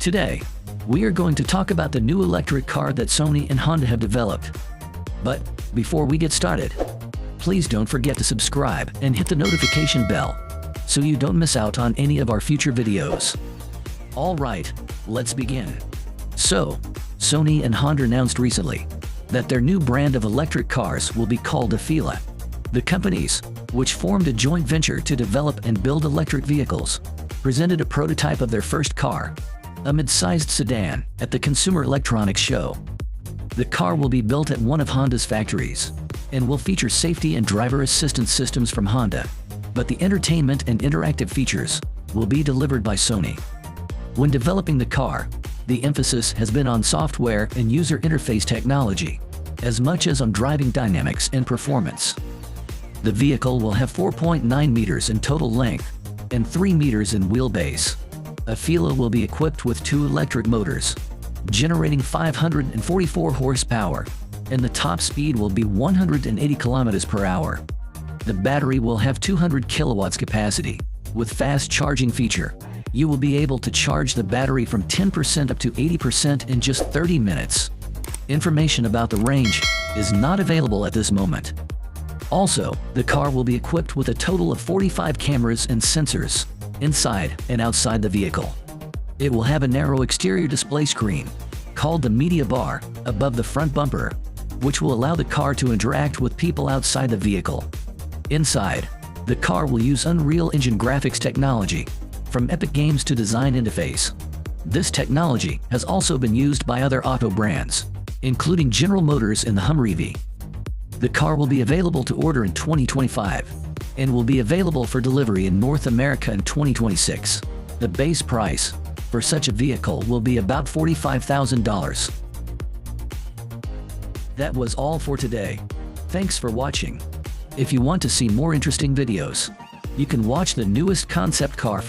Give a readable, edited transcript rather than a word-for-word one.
Today, we are going to talk about the new electric car that Sony and Honda have developed. But before we get started, please don't forget to subscribe and hit the notification bell so you don't miss out on any of our future videos. Alright, let's begin. So, Sony and Honda announced recently that their new brand of electric cars will be called Afeela. The companies, which formed a joint venture to develop and build electric vehicles, presented a prototype of their first car, a mid-sized sedan, at the Consumer Electronics Show. The car will be built at one of Honda's factories and will feature safety and driver assistance systems from Honda, but the entertainment and interactive features will be delivered by Sony. When developing the car, the emphasis has been on software and user interface technology, as much as on driving dynamics and performance. The vehicle will have 4.9 meters in total length and 3 meters in wheelbase. Afeela will be equipped with 2 electric motors, generating 544 horsepower, and the top speed will be 180 kilometers per hour. The battery will have 200 kilowatts capacity. With fast charging feature, you will be able to charge the battery from 10% up to 80% in just 30 minutes. Information about the range is not available at this moment. Also, the car will be equipped with a total of 45 cameras and sensors inside and outside the vehicle. It will have a narrow exterior display screen, called the media bar, above the front bumper, which will allow the car to interact with people outside the vehicle. Inside, the car will use Unreal Engine graphics technology, from Epic Games to design interface. This technology has also been used by other auto brands, including General Motors in the Hummer EV. The car will be available to order in 2025 and will be available for delivery in North America in 2026. The base price for such a vehicle will be about $45,000. That was all for today. Thanks for watching. If you want to see more interesting videos, you can watch the newest concept car